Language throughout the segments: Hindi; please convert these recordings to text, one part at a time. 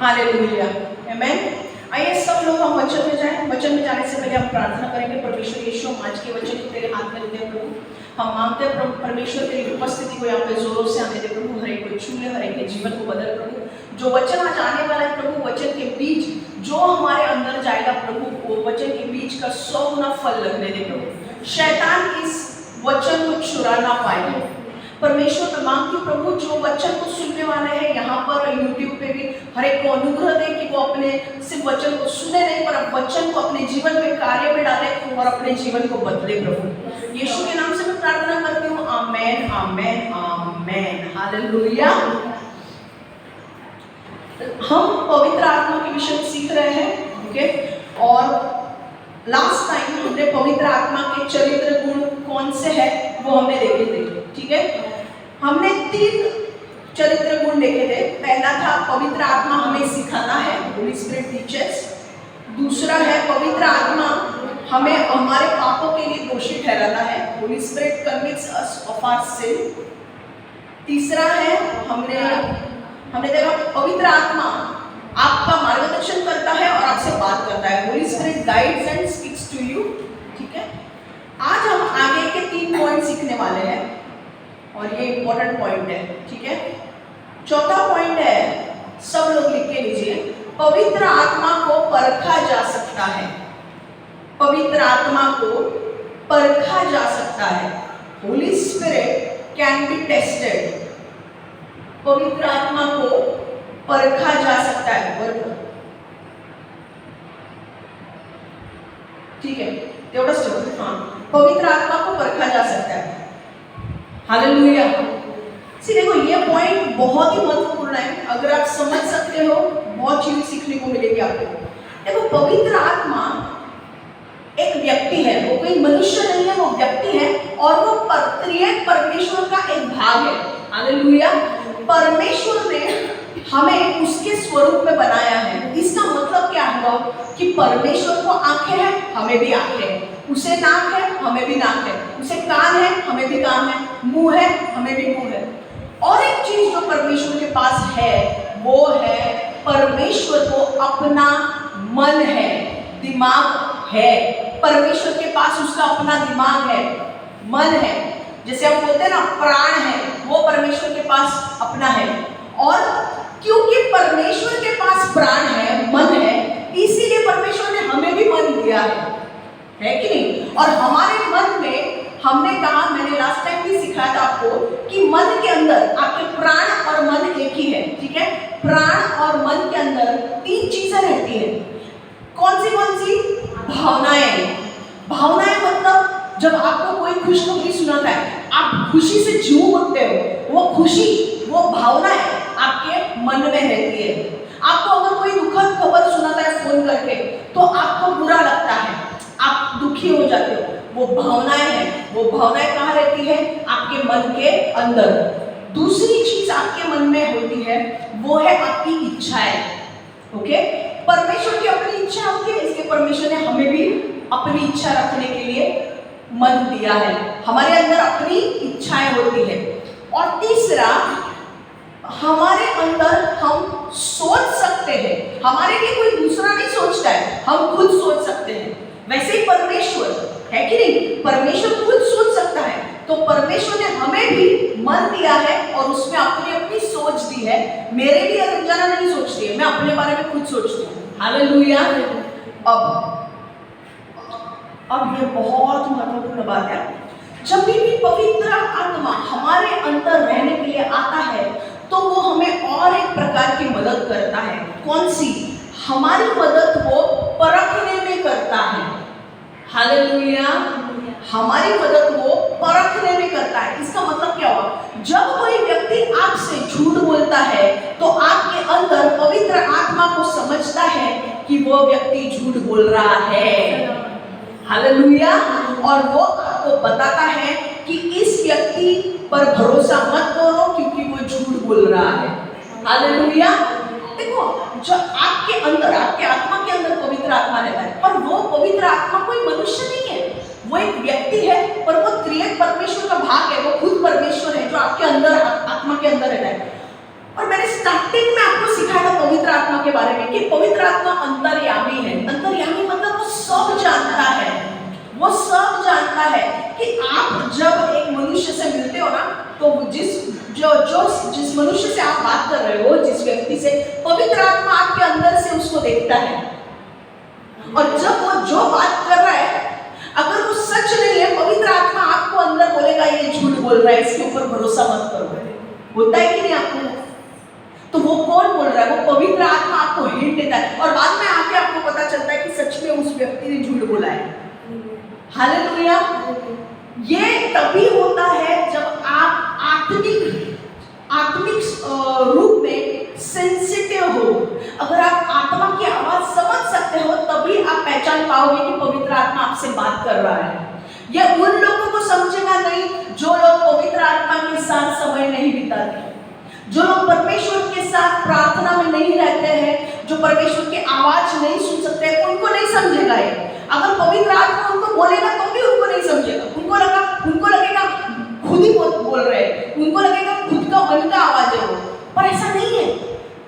हालेलुया, आमेन। आइए सब लोग हम वचन में जाएं। वचन में जाने से पहले हम प्रार्थना करेंगे। परमेश्वर यीशु, हम आज के वचन को तेरे हाथ में लेते हैं प्रभु। हम मांगते हैं परमेश्वर तेरी उपस्थिति को यहाँ पे जोरों से आने दे प्रभु। हर एक को छू ले, हर एक के जीवन को बदल प्रभु। जो वचन आज आने वाला है प्रभु, वचन के बीज जो हमारे अंदर जाएगा प्रभु, वो वचन के बीज का 100 गुना फल लगने दे प्रभु। शैतान इस वचन को चुरा ना पाए परमेश्वर। मैं मांगती हूँ प्रभु, जो वचन को सुनने वाले हैं यहाँ पर यूट्यूब पे भी, हर एक को अनुग्रह दे कि वो अपने सिर्फ वचन को सुने नहीं, पर वचन को अपने जीवन में कार्य में डाले और अपने जीवन को बदले प्रभु। यीशु के नाम से मैं प्रार्थना करती हूँ, आमेन, आमेन, आमेन, हालेलुया। हम पवित्र आत्मा के विषय में सीख रहे हैं, ओके। और लास्ट टाइम हमने पवित्र आत्मा के चरित्र गुण कौन से है वो हमने देखे थे, ठीक है। हमने 3 चरित्र गुण देखे थे। पहला था पवित्र आत्मा हमें सिखाता है, होली स्पिरिट टीचर्स। दूसरा है पवित्र आत्मा हमें हमारे पापों के लिए दोषी ठहराता है, Holy Spirit convicts us of our sin. तीसरा है हमने देखा पवित्र आत्मा आपका मार्गदर्शन करता है और आपसे बात करता है, Holy Spirit guides and speaks to you, ठीक है। आज हम आगे के 3 पॉइंट सीखने वाले हैं और ये इंपॉर्टेंट पॉइंट है, ठीक है। चौथा पॉइंट है, सब लोग लिख के लीजिए, पवित्र आत्मा को परखा जा सकता है। पवित्र आत्मा को परखा जा सकता है, Holy spirit can be tested. पवित्र आत्मा को परखा जा सकता है, ठीक है, तेवढंच ठेवतो। हाँ, पवित्र आत्मा को परखा जा सकता है, हालेलुया। देखो ये पॉइंट बहुत ही महत्वपूर्ण है। अगर आप समझ सकते हो बहुत चीजें सीखने को मिलेगी आपको। देखो पवित्र आत्मा एक व्यक्ति है, वो कोई मनुष्य नहीं है, वो व्यक्ति है और वो त्रिएक परमेश्वर का एक भाग है, हालेलुया। परमेश्वर ने हमें उसके स्वरूप में बनाया है। इसका मतलब क्या हुआ कि परमेश्वर को आंखें हैं, हमें भी आंखें हैं। उसे नाक है, हमें भी नाक है। उसे कान है, हमें भी कान है। मुंह है, हमें भी मुंह है। और एक चीज जो परमेश्वर के पास है वो है परमेश्वर को अपना मन है, दिमाग है। परमेश्वर के पास उसका अपना दिमाग है, मन है। जैसे हम बोलते हैं ना प्राण है, वो परमेश्वर के पास अपना है। और क्योंकि परमेश्वर के पास प्राण है, मन है, इसीलिए परमेश्वर ने हमें भी मन दिया है कि नहीं। और हमारे मन में हमने कहा, मैंने लास्ट टाइम भी सिखाया था आपको कि मन के अंदर आपके प्राण और मन एक ही है, ठीक है। प्राण और मन के अंदर 3 चीजें रहती है। कौन सी? भावनाएं। भावनाएं मतलब जब आपको कोई खुशखबरी सुनाता है, आप खुशी से झूम उठते हो, वो खुशी, वो भावनाएं आपके मन में रहती है। आपको अगर कोई दुखद खबर सुनाता है फोन करके, तो आपको बुरा लगता है, आप दुखी हो जाते हो, वो भावनाएं हैं। वो भावनाएं कहाँ रहती है? आपके मन के अंदर। दूसरी चीज आपके मन में होती है, वो है आपकी इच्छाएं, ओके। परमेश्वर की अपनी इच्छा होती है, इसलिए परमेश्वर ने हमें भी अपनी इच्छा रखने के लिए मन दिया है। हमारे अंदर अपनी इच्छाएं होती है। और तीसरा, हमारे अंदर हम सोच सकते हैं। हमारे लिए कोई दूसरा नहीं सोचता है, हम खुद सोच सकते हैं। वैसे ही परमेश्वर है कि नहीं, परमेश्वर खुद सोच सकता है। तो परमेश्वर ने हमें भी मन दिया है और उसमें अपनी अपनी सोच दी है। मेरे लिए रंजना नहीं सोचती है, मैं अपने बारे में खुद सोचती हूँ, हालेलुया। अब ये बहुत महत्वपूर्ण बात है। जब भी पवित्र आत्मा हमारे अंदर रहने के लिए आता है, तो वो हमें और एक प्रकार की मदद करता है। कौन सी? हमारी मदद वो परखने में करता है, हालेलुया। हमारी मदद वो परखने में करता है। इसका मतलब क्या हुआ? जब कोई व्यक्ति आपसे झूठ बोलता है, तो आपके अंदर पवित्र आत्मा को समझता है कि वो व्यक्ति झूठ बोल रहा है, हालेलुया। और वो आपको बताता है कि इस व्यक्ति पर भरोसा मत करो क्योंकि वो झूठ बोल रहा है, हालेलुया। देखो, जो आपके अंदर, आपके आत्मा के अंदर पवित्र आत्मा रहता है, पर वो पवित्र आत्मा कोई मनुष्य नहीं है, वो एक व्यक्ति है। पर वो त्रिएक परमेश्वर का भाग है, वो खुद परमेश्वर है जो आपके अंदर, आत्मा के अंदर रहता है। और मैंने स्टार्टिंग में आपको सिखाया था पवित्र आत्मा के कि आप जब एक मनुष्य से मिलते हो ना, तो जिस मनुष्य से आप बात कर रहे हो, जिस व्यक्ति से, पवित्र आत्मा आपके अंदर से उसको देखता है। और जब वो जो बात कर रहा है, अगर वो सच नहीं है, पवित्र आत्मा आपको अंदर बोलेगा ये झूठ बोल रहा है, इसके ऊपर भरोसा मत करो। होता है कि नहीं आपको? तो वो कौन बोल रहा है? वो पवित्र आत्मा आपको हिंट देता है, और बाद में आके आपको पता चलता है कि सच में उस व्यक्ति ने झूठ बोला है। हालेलुया। ये तभी होता है जब आप आत्मिक रूप में सेंसिटिव हो। अगर आप आत्मा की आवाज समझ सकते हो, तभी आप पहचान पाओगे कि पवित्र आत्मा आपसे बात कर रहा है। ये उन लोगों को समझेगा नहीं जो लोग पवित्र आत्मा के साथ समय नहीं बिताते, जो लोग परमेश्वर के साथ प्रार्थना में नहीं रहते हैं, जो परमेश्वर की आवाज नहीं सुन सकते, उनको नहीं समझेगा ये। अगर पवित्र आत्मा उनको बोलेगा तो भी उनको नहीं समझेगा। उनको लगेगा खुद ही बोल रहे हैं, उनको लगेगा खुद का मन का आवाज है वो। पर ऐसा नहीं है।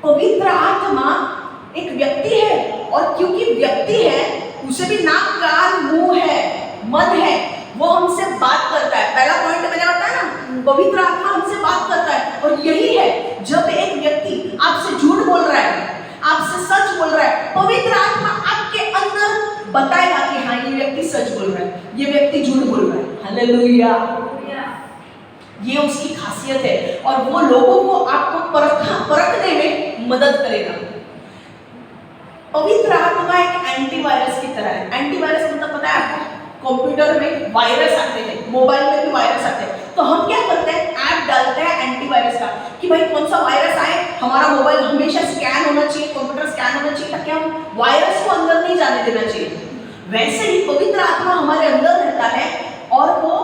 पवित्र आत्मा एक व्यक्ति है, और क्योंकि व्यक्ति है, उसे भी नाक, कान, मुंह है, मन है, वो हमसे बात करता है। पहला पॉइंट मैंने बताया ना, पवित्र आत्मा हमसे बात करता है। और यही है, जब एक व्यक्ति आपसे झूठ बोल रहा है, आपसे सच बोल रहा है, पवित्र आत्मा आपके अंदर बताएगा कि हाँ, ये व्यक्ति सच बोल रहा है, ये व्यक्ति झूठ बोल रहा है। हालेलुया। ये उसकी खासियत है, और वो लोगों को आपको परखने में मदद करेगा। पवित्र आत्मा एक एंटीवायरस की तरह है। एंटीवायरस मतलब पता है आपको? कंप्यूटर में वायरस आते हैं, मोबाइल में भी वायरस आते हैं, तो हम क्या करते हैं? ऐप डालते हैं एंटीवायरस का, कि भाई कौन सा वायरस आए, हमारा मोबाइल हमेशा स्कैन होना चाहिए, कंप्यूटर स्कैन होना चाहिए, ताकि हम वायरस को अंदर नहीं जाने देना चाहिए। वैसे ही पवित्र आत्मा हमारे अंदर रहता है, और वो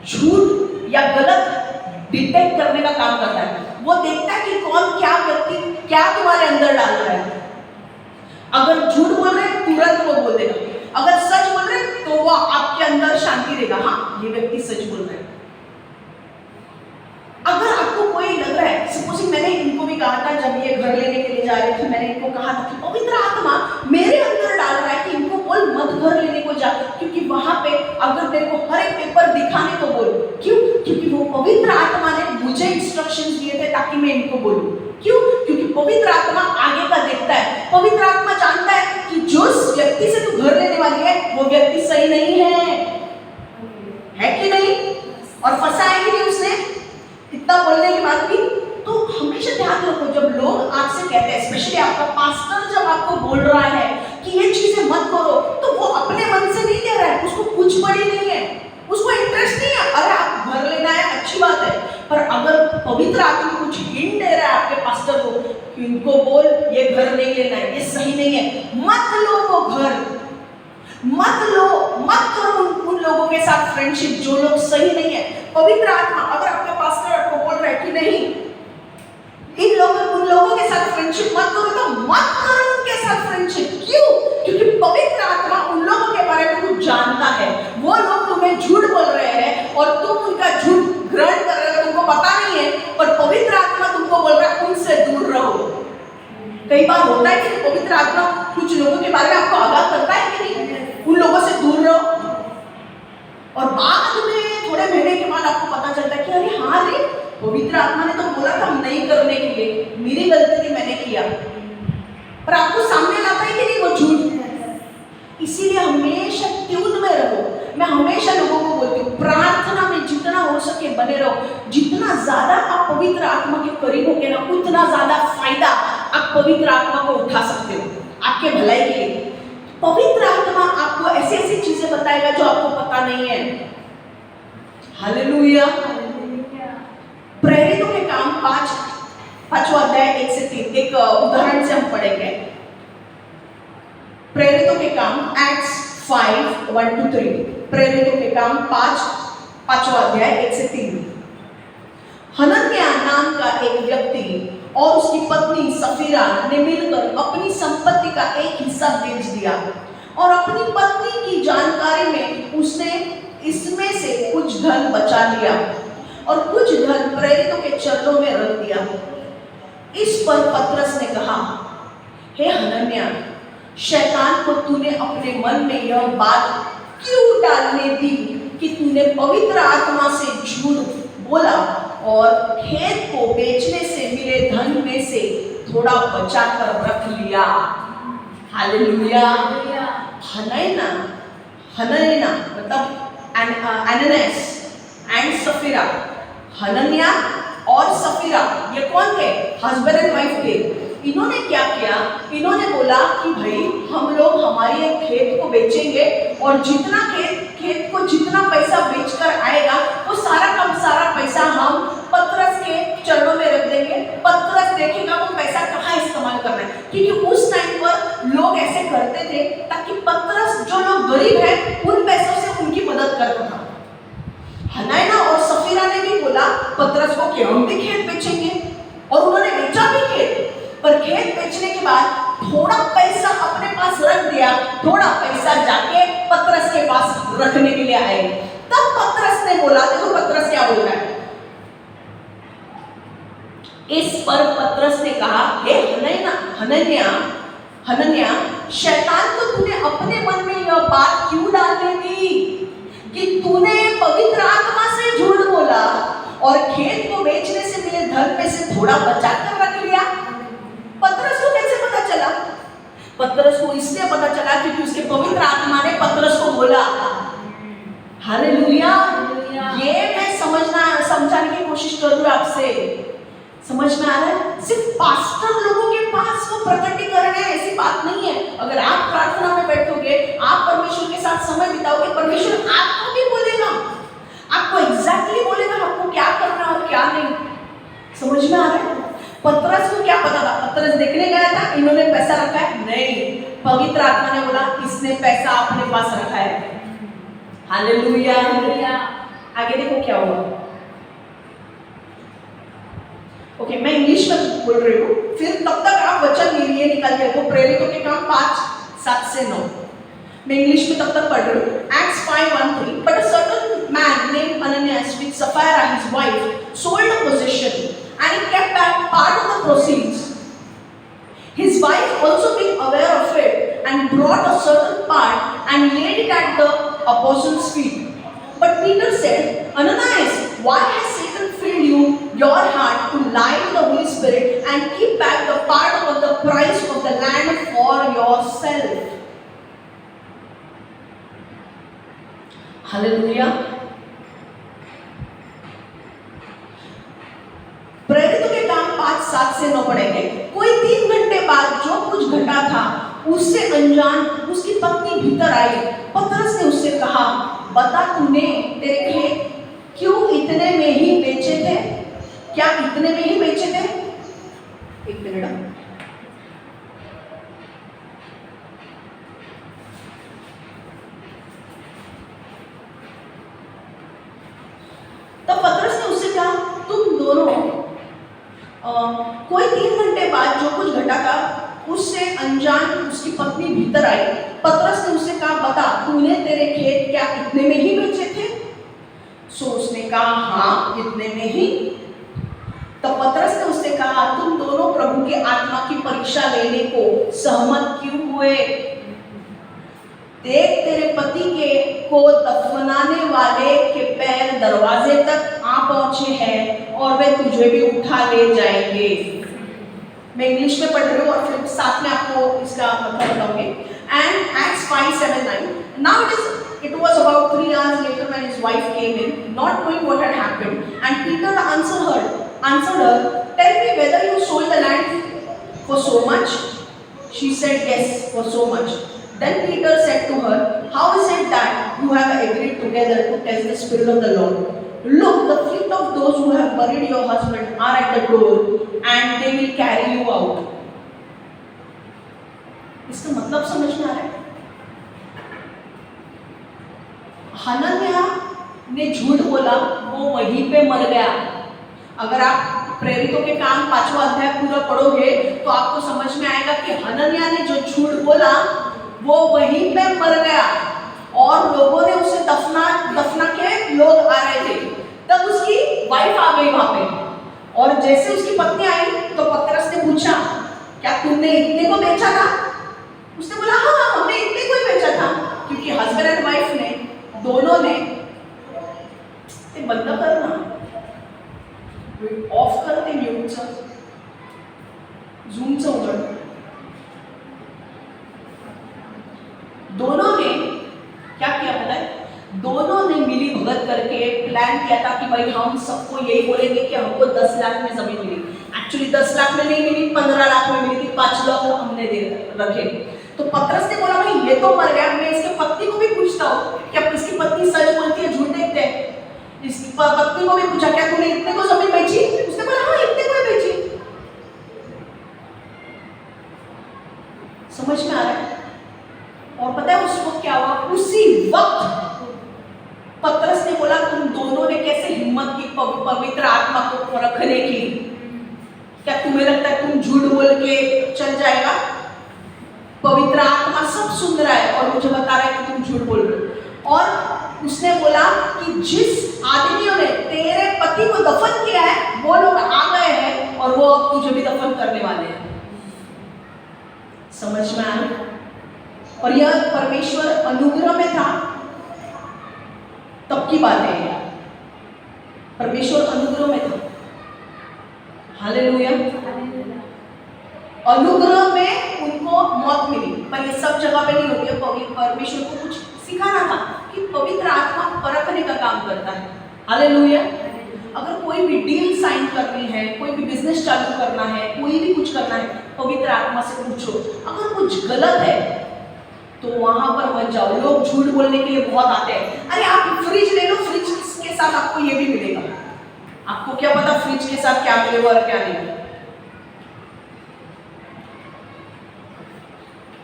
झूठ या गलत डिटेक्ट करने का काम करता है। वो देखता है कि कौन, क्या व्यक्ति क्या तुम्हारे अंदर डाल रहा है। अगर झूठ बोल रहे हैं, तुरंत वो बोल देगा। अगर सच बोल रहे हैं, तो वो आपके अंदर शांति देगा, हाँ, ये व्यक्ति सच बोल रहा है। अगर आपको कोई लग रहा है, सपोजिंग मैंने इनको भी कहा था, जब ये घर लेने के लिए जा रहे थे, मैंने इनको कहा था कि पवित्र आत्मा मेरे अंदर डाल रहा है कि इनको बोल मत घर लेने को जा, क्योंकि वहां पे अगर तेरे को हर एक पेपर दिखाने को बोल। क्यों? क्योंकि वो पवित्र आत्मा ने मुझे इंस्ट्रक्शंस दिए थे ताकि मैं इनको बोलूं। क्यों? क्योंकि पवित्र आत्मा आगे का देखता है। पवित्र आत्मा जानता है कि जो व्यक्ति से तू घर लेने वाली है, वो व्यक्ति सही नहीं है कि नहीं? और फंसा है कि नहीं उसने? इतना बोलने के बाद भी। तो हमेशा ध्यान रखो, जब लोग आपसे कहते हैं, स्पेशली आपका पास्टर जब आपको बोल रहा है कि ये चीजें मत करो, तो वो अपने मन से नहीं कह रहा है, उसको कुछ पड़ी नहीं है, उसको इंटरेस्ट नहीं है। अरे आप घर लेना है, अच्छी बात है, पर अगर पवित्र आत्मा कुछ हिंट दे रहा है आपके पास्टर को, इनको बोल ये घर नहीं लेना है, ये सही नहीं है, मत लो वो घर, मत करो उन लोगों के साथ फ्रेंडशिप जो लोग सही नहीं है। पवित्र आत्मा अगर आपका पास्टर आपको बोल रहा है कि नहीं, उन लोगों के साथ फ्रेंडशिप मत करो, तो मत करो उनके साथ फ्रेंडशिप। क्यों? क्योंकि पवित्र आत्मा उन लोगों के बारे में कुछ जानता है। वो लोग तुम्हें झूठ बोल रहे हैं और तुम उनका झूठ ग्रहण कर रहे हो, तुमको पता नहीं है, पर पवित्र आत्मा तुमको बोल रहा है उनसे दूर रहो। कई बार होता है कि पवित्र आत्मा कुछ लोगों के बारे में आपको आगाह करता है कि नहीं, उन लोगों से दूर रहो, और बाद में थोड़े महीने के बाद आपको पता चलता है कि अरे हाँ रे, पवित्र आत्मा ने तो बोला था नहीं करने के लिए, मेरी गलती थी, मैंने किया, पर आपको सामने लाता है कि नहीं वो झूठ। इसीलिए हमेशा ट्यून में रहो। मैं हमेशा लोगों को बोलती हूँ, प्रार्थना में जितना हो सके बने रहो। जितना ज्यादा आप पवित्र आत्मा के करीब होगे ना, उतना ज्यादा फायदा आप पवित्र आत्मा को उठा सकते हो आपके भलाई के लिए। पवित्र आत्मा आपको ऐसी ऐसी चीजें बताएगा जो आपको पता नहीं है। हालेलुया। प्रेरितों के काम 5वां अध्याय 1 से 3 एक उदाहरण से हम पढ़ेंगे। प्रेरितों के काम एक्ट्स 5:1-3। प्रेरितों के काम 5वां अध्याय 1 से 3। हनन्याह नाम का एक व्यक्ति और उसकी पत्नी सफीरा ने मिलकर अपनी संपत्ति का एक हिस्सा बेच दिया, और अपनी पत्नी की जानकारी में उसने इसमें से कुछ धन बचा लिया और कुछ धन प्रेरितों के चरणों में रख दिया। इस पर पतरस ने कहा, हे हनन्याह, शैतान को तूने अपने मन में यह बात क्यों डालने दी कि तूने पवित्र आत्मा से झूठ बोला और खेत को बेचने से मिले धन में से थोड़ा बचा कर रख लिया। हालेलुया। हनन्याह मतलब एननियास एंड सफीरा। हनन्याह और सफीरा ये कौन थे? हस्बैंड एंड वाइफ थे। इन्होंने क्या किया? इन्होंने बोला कि भाई हम लोग हमारे खेत को बेचेंगे और जितना खेत को जितना पैसा बेचकर आएगा वो सारा पैसा हम पतरस के चरणों में रख देंगे। पतरस देखेगा वो पैसा कहाँ इस्तेमाल करना है, क्योंकि उस टाइम पर लोग ऐसे करते थे ताकि पतरस जो लोग गरीब हैं उन पैसों से उनकी मदद करता था। हनन्याह और सफीरा ने भी बोला पतरस को कि हम भी खेत बेचेंगे, और उन्होंने बेचा भी खेत। पर खेत बेचने के बाद थोड़ा पैसा अपने पास रख दिया, थोड़ा पैसा जाके पतरस के पास रखने के लिए आए। तब पतरस ने बोला, देखो पतरस क्या बोल रहा है। इस पर पतरस ने कहा, हे हनन्याह, शैतान को तूने अपने मन में यह बात क्यों डालने दी कि तूने पवित्र आत्मा से झूठ बोला और खेत को बेचने से मिले धन में से थोड़ा बचा कर रख लिया। पतरस को कैसे पता चला? पतरस को इसलिए पता चला क्योंकि उसके पवित्र आत्मा ने पतरस को बोला। हालेलुया। ये मैं समझाने की कोशिश कर रही हूं आपसे। समझ में आ रहा है? सिर्फ पास्टर लोगों के पास वो प्रकटीकरण है ऐसी बात नहीं है। अगर आप प्रार्थना में बैठोगे, आप परमेश्वर के साथ समय बिताओगे, परमेश्वर आपको भी बोलेगा, आपको एग्जैक्टली बोलेगा आपको क्या करना और क्या नहीं। समझ में आ रहा है? पतरस को क्या पता था? पतरस देखने गया था इन्होंने पैसा रखा है? नहीं, पवित्र आत्मा ने बोला इसने पैसा अपने पास रखा है। हालेलुया। आगे देखो क्या हुआ। ओके, मैं इंग्लिश में बोल रही हूँ, फिर तब तक आप वचन मेरे लिए निकाल के रखो। प्रेरितों के काम 5:7 से 9। मैं इंग्लिश में तब तक पढ़ रही हूँ। Acts 5:1-3 But a certain man named Ananias with Sapphira his wife sold a possession and he kept back part of the proceeds. His wife also being aware of it and brought a certain part and laid it at the apostles' feet. But Peter said, Ananias, why has Satan filled your heart to lie to the Holy Spirit and keep back the part of the price of the land for yourself? Hallelujah. प्रेरितों के काम 5:7 से 9 पढ़ेंगे। कोई 3 घंटे बाद जो कुछ घटा था उससे अनजान उसकी पत्नी भीतर आई। पतरस ने उससे कहा, बता तूने तेरे खेत क्यों इतने में ही बेचे थे? क्या इतने में ही बेचे थे? एक मिनट। तब पतरस ने उससे कहा, तुम दोनों कोई 3 घंटे बाद जो कुछ घटा था उससे अनजान उसकी पत्नी भीतर आई। पतरस ने उससे कहा, बता तूने तेरे खेत क्या इतने में ही बेचे थे? सो उसने कहा, हाँ इतने में ही। तब पतरस ने उससे कहा, तुम दोनों प्रभु के आत्मा की परीक्षा लेने को सहमत क्यों हुए? देख तेरे पति को दफनाने वाले के पैर दरवाजे तक आ पहुंचे हैं और वे तुझे भी उठा ले जाएंगे। मैं इंग्लिश में पढ़ रही हूँ और फिर साथ में आपको इसका मतलब बताऊंगी। And Acts 5:7-9 Now it was about 3 hours later when his wife came in, not knowing what had happened, and Peter answered her, tell me whether you sold the land for so much? She said, yes, for so much. Then Peter said to her, how is it that you have agreed together to test the Spirit of the Lord? Look, the feet of those who have buried your husband are at the door and they will carry you out. इसका मतलब समझ में आ रहा है? हनन्याह ने झूठ बोला, वो वहीं पे मर गया। अगर आप प्रेरितों के काम 5वां अध्याय पूरा पढ़ोगे तो आपको समझ में आएगा कि हनन्याह ने जो झूठ बोला वो वहीं पे मर गया और लोगों ने उसे दफना के लोग आ रहे थे। तब उसकी वाइफ आ गई वहां पे और जैसे उसकी पत्नी आई तो पतरस ने पूछा, क्या तुमने इतने को बेचा था? उसने बोला, हाँ हमने इतने को ही बेचा था, क्योंकि हस्बैंड एंड वाइफ ने दोनों ने ते बंद कर ना, ऑफ कर ते म्यूटचं, झूमचं उघड. दोनों ने क्या किया पता है? दोनों ने मिली भगत करके प्लान किया था कि भाई हम सबको यही बोलेंगे कि हमको 10 लाख में जमीन मिली. एक्चुअली 10 लाख में नहीं मिली, 15 लाख में मिली थी. 5 लाख हमने दे रखे. तो पतरस ने बोला भाई ये तो मर गया, मैं इसके पत्नी को भी पूछता हूँ क्या इसकी पत्नी सच बोलती है झूठ देखते हैं. इसकी पत्नी को भी पूछा क्या तूने इतने को जमीन बेची? उसने बोला हाँ इतने को बेची. समझ में आ रहा है? और पता है उस वक्त क्या हुआ? उसी वक्त पतरस ने बोला तुम दोनों ने कैसे हिम्मत की पवित्र आत्मा को परखने की? क्या तुम्हें लगता है तुम झूठ बोल के चल जाएगा? पवित्र आत्मा सब सुन रहा है और मुझे बता रहा है कि तुम झूठ बोल रहे हो. और उसने बोला कि जिस आदमियों ने तेरे पति को दफन किया है वो लोग आ गए हैं और वो अब तुझे भी दफन करने वाले हैं. समझ में आया? और यह परमेश्वर अनुग्रह में था तब की बात है. परमेश्वर अनुग्रह में था. हालेलुया. अनुग्रह में उनको मौत मिली, पर ये सब जगह पे नहीं होती है. परमेश्वर को कुछ सिखाना था कि पवित्र आत्मा परखने का काम करता है. हालेलुया. अगर कोई भी डील साइन करनी है, कोई भी बिजनेस चालू करना है, कोई भी कुछ करना है, पवित्र आत्मा से पूछो. अगर कुछ गलत है तो वहां पर मत जाओ. लोग झूठ बोलने के लिए बहुत आते हैं. अरे आप फ्रिज ले लो, फ्रिज के साथ आपको ये भी मिलेगा. आपको क्या पता फ्रिज के साथ क्या मिलेगा और क्या नहीं.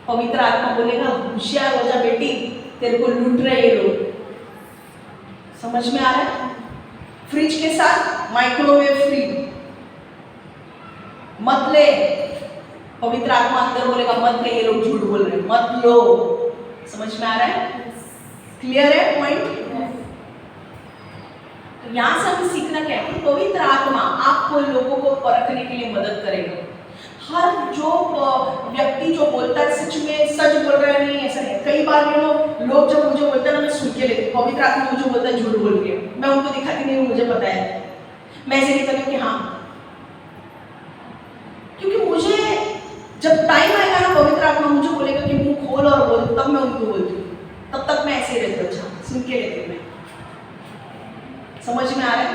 पवित्र आत्मा बोलेगा होशियार हो जा बेटी, तेरे को लूट रहे ये लोग. समझ में आ रहा है? फ्रिज के साथ माइक्रोवेव फ्री मत ले. पवित्र आत्मा अंदर बोलेगा मत ले, ये लोग झूठ बोल रहे हैं, मत लो. समझ में आ रहा है? क्लियर है पॉइंट? तो यहां से हमें सीखना क्या है? पवित्र आत्मा आपको लोगों को परखने के लिए मदद करेगा. हर जो व्यक्ति जो बोलता है सच में सच बोल रहा है नहीं, ऐसा नहीं. कई बार लोग जब मुझे बोलते हैं ना मैं सुन के लेती. पवित्र आत्मा मुझे बोलता है झूठ बोल के, मैं उनको दिखाती नहीं हूँ, मुझे पता है. मैं ऐसे नहीं करती कि हाँ, क्योंकि मुझे जब टाइम आएगा ना पवित्र आत्मा मुझे बोलेगा कि मुंह खोल और बोल, तब मैं उनको बोलती हूँ. तब तक मैं ऐसे ही रहती हूँ. अच्छा सुन के लेती हूँ मैं. समझ में आ रहा है?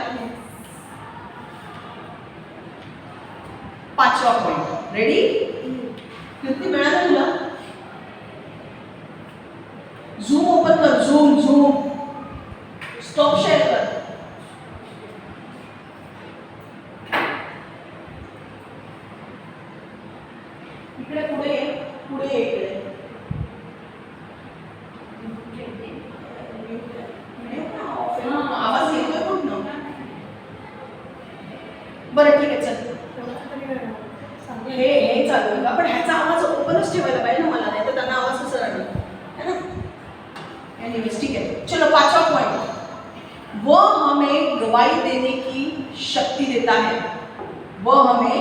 5वां पॉइंट. रेडी? कितनी मिळाला तुला? झूम ओपन कर. झूम स्टॉप शेअर कर. इकडे पुढे इकडे. आवाज येतोय कुठनं? बरं ठीक आहे चल. हे चालू का? पण ह्याचा आवाज ओपनच ठेवायला पाहिजे ना मला, नाही तर त्यांना आवाज कसा राहील है ना. एनीवेज ठीक है. चलो 5वां पॉइंट. वह हमें गवाही देने की शक्ति देता है. वह हमें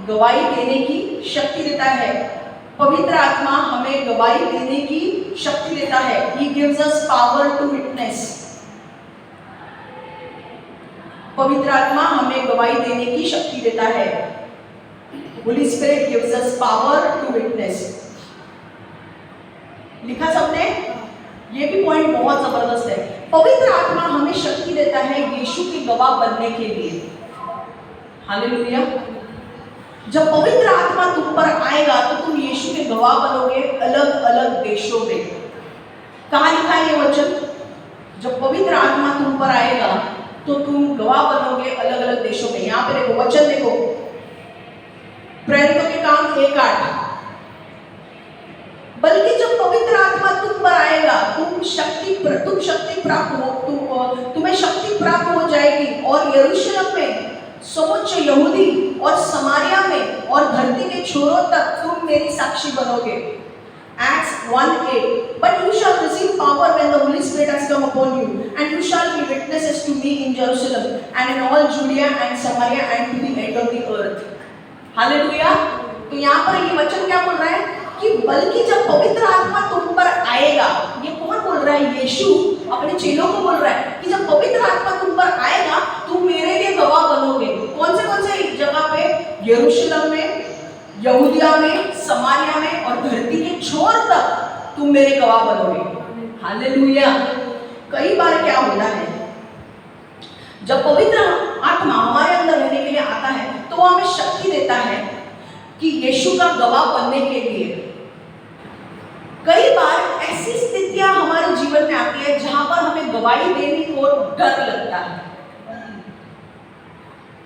गवाही देने की शक्ति देता है. पवित्र आत्मा हमें गवाही देने की शक्ति देता है. He gives us power to witness. पवित्र आत्मा हमें गवाही देने की शक्ति देता है. Holy Spirit gives us power to witness. लिखा सबने? ये भी पॉइंट बहुत जबरदस्त है. पवित्र आत्मा हमें शक्ति देता है यीशु के गवाह बनने के लिए. हालेलुया. जब पवित्र आत्मा तुम पर आएगा तो तुम यीशु के गवाह बनोगे अलग अलग देशों में. कहाँ लिखा है ये वचन? जब पवित्र आत्मा तुम पर आएगा तो तुम गवाह बनोगे अलग अलग देशों में. यहाँ पे देखो वचन देखो, प्रेरितों के काम 1:8. बल्कि जब पवित्र आत्मा तुम पर आएगा तुम्हें शक्ति प्राप्त हो जाएगी और यरूशलेम में समूचे यहूदी और समारिया में और धरती के छोरों तक तुम मेरी साक्षी बनोगे. Acts 1:8. But you shall receive power when the Holy Spirit has come upon you, and you shall be witnesses to me in Jerusalem and in all Judea and Samaria and to the end of the earth. Hallelujah. तो यहाँ पर ये वचन क्या बोल रहा है कि बल्कि जब पवित्र आत्मा तुम पर आएगा, ये कौन बोल रहा है? यीशु अपने चेलों को बोल रहा है कि जब पवित्र आत्मा तुम पर आएगा, तुम मेरे लिए गवाह बनोगे। कौन से जगह पे? यरूशलेम में, यहूदिया में, समारिया में और धरती के छोर तक तुम मेरे गवाह बनोगे। हालेलुया। कई बार क्या होता है, जब पवित्र आत्मा हमारे अंदर रहने के लिए आता है तो वो हमें शक्ति देता है कि यीशु का गवाह बनने के लिए। कई बार ऐसी स्थितियां हमारे जीवन में आती है जहां पर हमें गवाही देने को डर लगता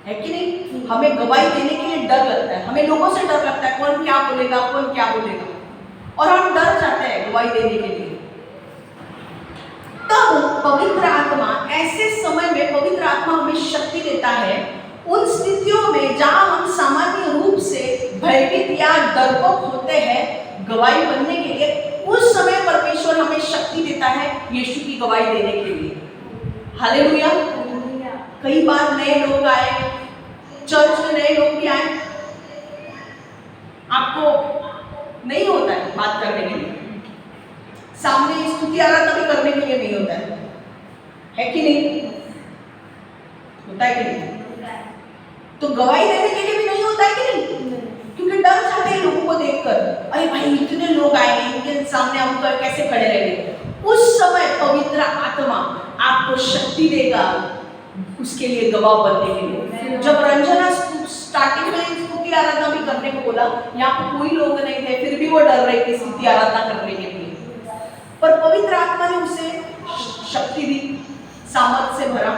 है कि नहीं? हमें गवाही देने के लिए डर लगता है, हमें लोगों से डर लगता है, कौन क्या बोलेगा, कौन क्या बोलेगा, और हम डर जाते हैं गवाही देने के लिए। तब पवित्र आत्मा, ऐसे समय में पवित्र आत्मा हमें शक्ति देता है उन स्थितियों में जहां हम सामान्य रूप से भयभीत या डरपोक होते हैं गवाही बनने के लिए। उस समय परमेश्वर हमें शक्ति देता है यीशु की गवाही देने के लिए। हालेलुया। कई बार नए लोग आए, चर्च में नए लोग भी आए, आपको नहीं होता है बात करने के लिए, सामने स्तुति आराधना भी करने के लिए नहीं होता है कि नहीं? होता है कि नहीं? तो गवाही देने के लिए भी नहीं होता है कि नहीं? क्योंकि डर जाते हैं लोगों को देखकर, अरे भाई इतने लोग आए, इनके सामने हम कर कैसे खड़े रहेंगे। उस समय पवित्र आत्मा आपको शक्ति देगा उसके लिए गवाह बनने के लिए। जब रंजना स्टार्टिंग में स्तुति आराधना भी करने को बोला, यहाँ पे कोई लोग नहीं थे, फिर भी वो डर रही थी स्तुति आराधना करने के लिए, पर पवित्र आत्मा ने उसे शक्ति दी, सामर्थ से भरा,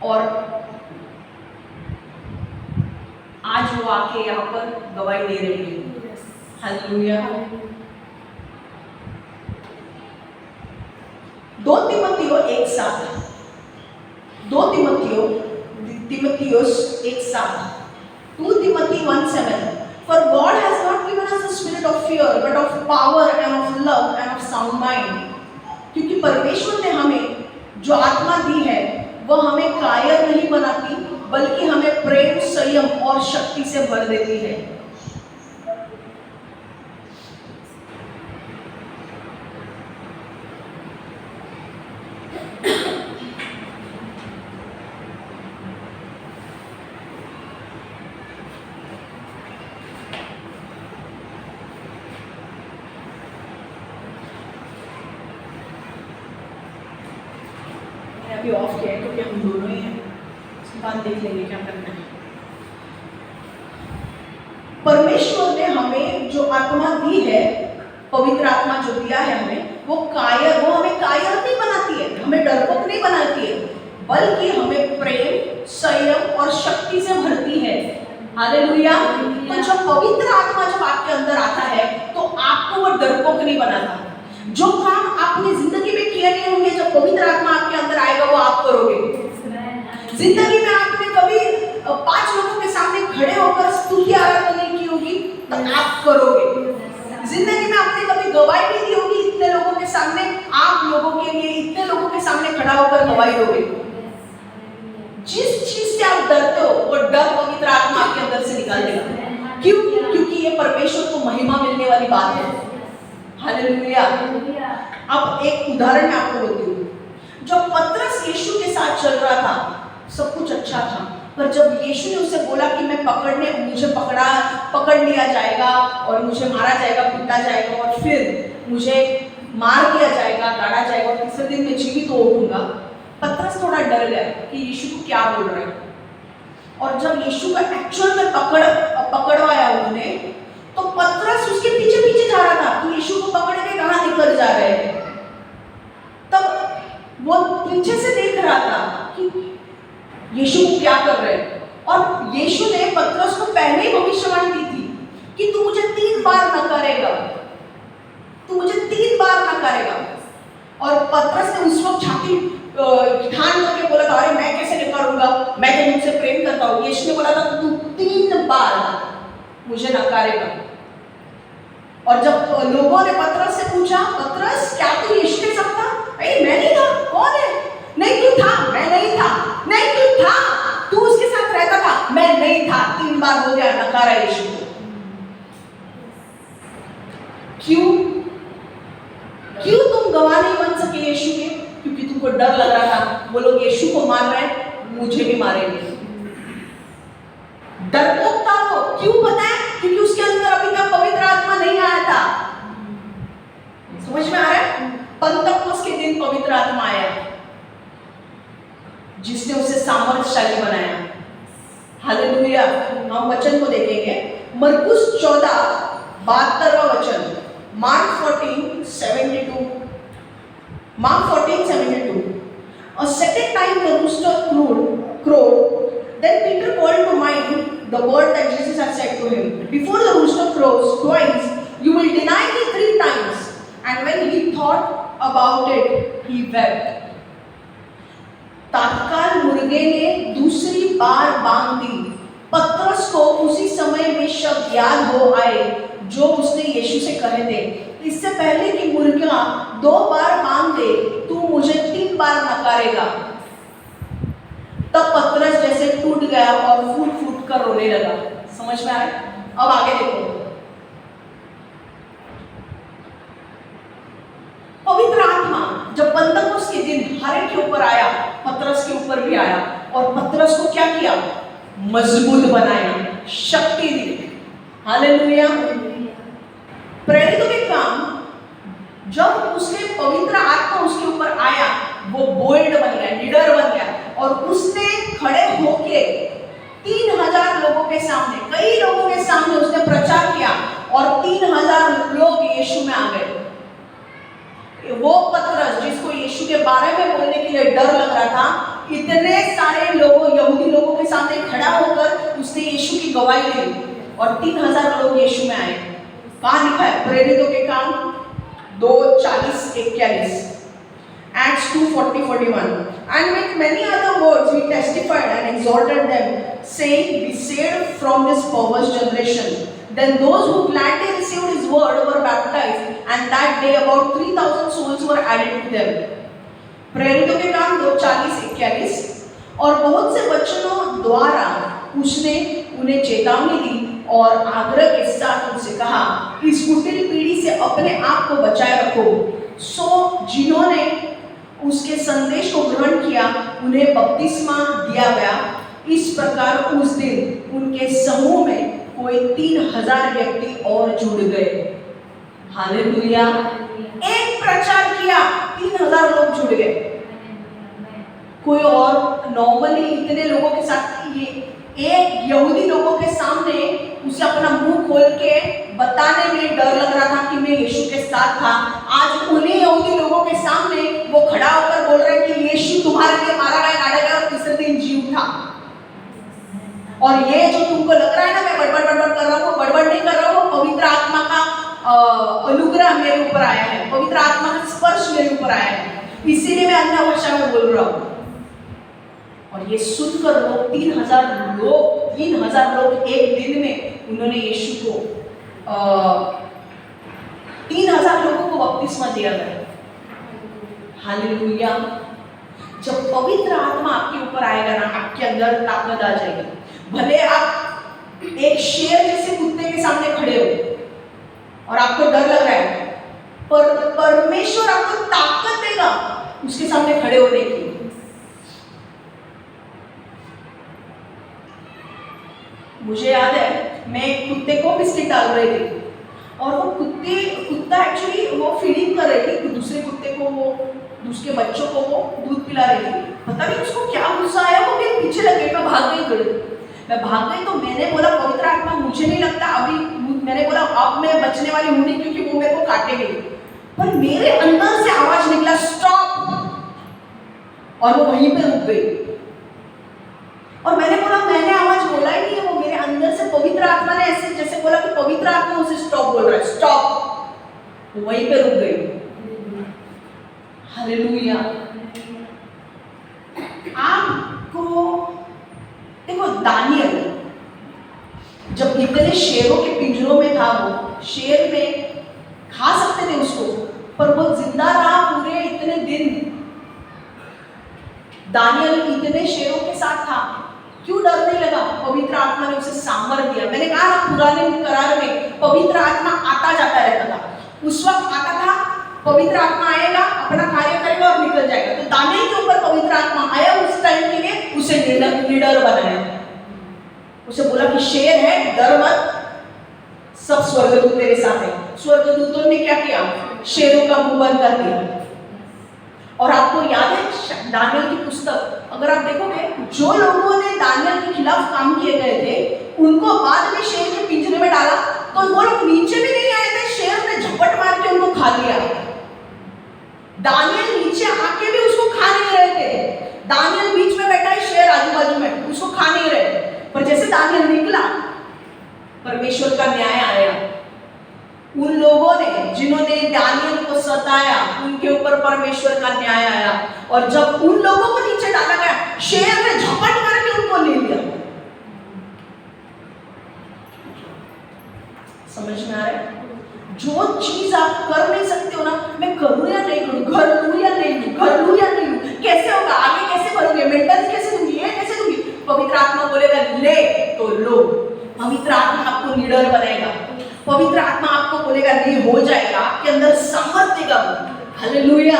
और आज वो आके यहाँ पर गवाही दे रही है। हालेलुया। 2 तीमुथियुस 1:7, 2 तीमुथियुस 1:7, 2 Timothy 1:7, For God has not given us a spirit of fear, but of power and of love and of sound mind. क्योंकि परमेश्वर ने हमें जो आत्मा दी है वह हमें कायर नहीं बनाती, बल्कि हमें प्रेम, संयम और शक्ति से भर देती है। अभी ऑफ किया है क्योंकि हम दोनों ही हैं, उसके बाद देख लेंगे क्या करना है। परमेश्वर ने हमें जो आत्मा दी है, पवित्र आत्मा जो दिया है हमें, वो हमें कायर नहीं बनाती है, हमें डरपोक नहीं बनाती है, बल्कि हमें प्रेम, संयम और शक्ति से भरती है। हालेलुया। तो जब पवित्र आत्मा जब आपके अंदर आता है तो आपको वो डरपोक नहीं बनाता। जो काम आपने जिंदगी में किए नहीं होंगे, जब पवित्र आत्मा आपके अंदर आएगा वो आप करोगे। जिंदगी में आपने कभी 5 लोगों के सामने खड़े होकर स्तुति आराधना नहीं की होगी तो आप करोगे। जिंदगी में आपने कभी गवाही नहीं दी होगी इतने लोगों के सामने, आप लोगों के लिए इतने लोगों के सामने खड़ा होकर गवाही दोगे। जिस चीज से आप डरते हो वो डर पवित्र आत्मा आपके अंदर से निकाल देगा। क्यों? क्योंकि ये परमेश्वर को महिमा मिलने वाली बात है। हालेलुया। अब एक उदाहरण मैं आपको बोलती हूँ। जब पतरस यीशु के साथ चल रहा था, सब कुछ अच्छा था, पर जब यीशु ने उसे बोला कि मुझे पकड़ लिया जाएगा और मुझे मारा जाएगा, पीटा जाएगा और फिर मुझे मार दिया जाएगा, गाड़ा जाएगा और तीसरे दिन में जीवित हो उठूंगा, पतरस थोड़ा डर गया कि यीशु को क्या बोल रहे हैं। और जब यीशु का एक्चुअल में पकड़वाया उन्होंने, तो पतरस उसके पीछे पीछे जा रहा था कि यीशु को पकड़ के कहाँ लेकर जा रहे हैं। तब वो पीछे से देख रहा था कि यीशु को क्या कर रहे हैं, और यीशु ने पतरस को पहले ही भविष्यवाणी दी थी कि तू मुझे 3 बार नकारेगा, तू मुझे 3 बार नकारेगा। और पतरस ने उस वक्त छाती ठान करके बोला था, अरे मैं कैसे नकारूंगा, मैं तो मुझसे प्रेम करता हूँ। यीशु ने बोला था तू 3 बार मुझे नकारेगा। और जब लोगों ने पतरस से पूछा, पतरस क्या तू यीशु के साथ था? अरे मैं नहीं था। कौन है? नहीं तू था। मैं नहीं था। नहीं तू था, तू उसके साथ रहता था। मैं नहीं था। 3 बार हो गया नकारा यीशु को। क्यों तुम गवाह नहीं बन सके यीशु के? क्योंकि तुमको उनको डर लग रहा था, वो लोग यीशु को मार रहे हैं, मुझे भी मारेंगे। डरपोक था वो, क्यों पता है? क्योंकि उसके अंदर अभी तक पवित्र आत्मा नहीं आया था। समझ में आ रहा है? पंतकोस के दिन पवित्र आत्मा आया, जिसने उसे सामर्थ्यशाली बनाया। हालेलुया। हम वचन को देखेंगे, मरकुस 14:72 वचन, mark 14:72। Mark 14:72. A second time the rooster crowed. Then Peter called to mind the word that Jesus had said to him. Before the rooster crows twice, you will deny me 3 times. And when he thought about it, he wept. तत्काल मुर्गे ने दूसरी बार बांग दी। पतरस को उसी समय में शब्द याद हो आए जो उसने यीशु से कहे थे, इससे पहले कि मुर्गा 2 बार बांग दे, तू मुझे 3 बार नकारेगा। तब पतरस जैसे टूट गया और फूट फूट कर रोने लगा। समझ में आया? अब आगे देखो, पवित्र आत्मा जब पंतकोस के दिन हर एक के ऊपर आया, पतरस के ऊपर भी आया, और पतरस को क्या किया? मजबूत बनाया, शक्ति दी। हालेलुया। प्रेरितों के काम, जब उसने पवित्र आत्मा उसके ऊपर आया, वो बोल्ड बन गया, लीडर बन गया, और उसने खड़े होके 3000 लोगों के सामने, कई लोगों के सामने उसने प्रचार किया, और 3000 लोग यीशु में आ गए। वो पतरस जिसको यीशु के बारे में बोलने के लिए डर लग रहा था, इतने सारे लोगों, यहूदी लोगों के सामने खड़ा होकर उसने यीशु की गवाही दी, और 3000 लोग यीशु में आए। कहाँ लिखा है? प्रेरितों के काम 2:40-41, Acts 2:40-41. And with many other words he testified and exhorted them, saying, be saved from this perverse generation. Then those who gladly received his word were baptized, and that day about 3000 souls were added to them. प्रेरितों के काम 2:40-41। और बहुत से वचनों द्वारा उसने उन्हें चेतावनी दी और आग्रह के साथ उनसे कहा, इस कुटिल पीढ़ी से अपने आप को बचाए रखो। सो जिन्होंने उसके संदेश को ग्रहण किया, उन्हें बपतिस्मा दिया गया। इस प्रकार उस दिन उनके समूह में कोई 3000 व्यक्ति और जुड़ गए। हालेलुया। एक प्रचार किया, 3000 लोग जुड़ गए। कोई और नॉर्मली इतने लोगों के साथ, ये एक यहूदी लोगों के सामने उसे अपना मुंह खोल के बताने में डर लग रहा था कि मैं यीशु के साथ था। आज उन्हीं यहूदी लोगों के सामने वो खड़ा होकर बोल रहे हैं कि यीशु तुम्हारे लिए मारा गया, गाड़ा गया और तीसरे दिन जी उठा। और ये जो तुमको लग रहा है ना मैं बड़बड़ कर रहा हूँ, बड़बड़ नहीं कर रहा हूँ, पवित्र आत्मा का अनुग्रह मेरे ऊपर आया है, पवित्र आत्मा का स्पर्श मेरे ऊपर आया है, इसीलिए मैं अन्य भाषा में बोल रहा हूँ। और ये सुनकर लोग 3000 लोग एक दिन में उन्होंने यीशु को 3000 लोगों को बपतिस्मा दिया गया। हालेलुया। जब पवित्र आत्मा आपके ऊपर आएगा ना, आपके अंदर ताकत आ जाएगी। भले आप एक शेर जैसे कुत्ते के सामने खड़े हो और आपको डर लग रहा है, पर परमेश्वर आपको ताकत देगा उसके सामने खड़े होने की। मुझे याद है, मैं कुत्ते को बिस्किट डाल रही थी, और वो कुत्ता एक्चुअली वो फीडिंग कर रही थी दूसरे कुत्ते को, वो दूसरे बच्चों को वो दूध पिला रही थी। पता नहीं उसको क्या गुस्सा आया, वो मेरे पीछे लग गई। मैं भाग गई तो मैंने बोला, पवित्र आत्मा मुझे नहीं लगता अभी, मैंने बोला अब मैं बचने वाली हूँ नहीं, क्योंकि वो मेरे को काटेगी। पर मेरे अंदर से आवाज निकला, स्टॉप, और वो वहीं पे रुक गई। और मैंने बोला, मैंने आवाज बोला ही नहीं है, वो मेरे अंदर से पवित्र आत्मा ने ऐसे जैसे बोला कि पवित्र आत्मा उसे स्टॉप बोल रहा है, स्टॉप, वो वहीं पे रुक गई। हालेलुया। आपको देखो, दानियल जब इतने शेरों के पिंजरों में था, वो शेर में खा सकते थे उसको, पर वो जिंदा रहा पूरे इतने दिन। दानियल इतने शेरों के साथ था, क्यों डरने लगा? पवित्र आत्मा ने उसे सामर्थ्य दिया। मैंने कहा ना, पुराने करार में पवित्र आत्मा आता जाता रहता था। उस वक्त आता था पवित्र आत्मा आएगा, अपना कार्य करेगा और निकल जाएगा। तो दानियल के ऊपर पवित्र आत्मा आया उस टाइम के लिए, उसे निडर बनाया, उसे बोला कि शेर है, डर मत, सब स्वर्गदूत तेरे साथ है। स्वर्गदूतों ने क्या किया? शेरों का मुंह बंद कर दिया। और आपको याद है दानियल की पुस्तक, अगर आप देखोगे जो लोगों ने दानियल के खिलाफ काम किए गए थे उनको बाद में शेर के पिंजरे में डाला, तो वो लोग नीचे भी नहीं आए थे, शेर ने झपट मार के उनको खा लिया। दानियल नीचे आके भी उसको खा नहीं रहे थे, दानियल बीच में बैठा है, शेर आजू बाजू में, उसको खा नहीं रहे। पर जैसे दानियल निकला, परमेश्वर का न्याय आया। उन लोगों ने जिन्होंने दानियल को सताया, उनके ऊपर परमेश्वर का न्याय आया। और जब उन लोगों को नीचे डाला गया, शेर ने झपट मार के उनको ले लिया। समझ में आ रहा है? जो चीज आप कर नहीं सकते हो ना, मैं करूं या नहीं करूं, घर लूं या नहीं लूं, घर लूं या नहीं लूं, कैसे होगा, आगे कैसे बढ़ोगे, मेंटेनेंस कैसे दूंगी, ये कैसे दूंगी, पवित्र आत्मा बोलेगा ले तो लो। पवित्र आत्मा आपको निडर बनाएगा, पवित्र आत्मा आपको बोलेगा नहीं, हो जाएगा, आपके अंदर सामर्थ देगा। हालेलुया।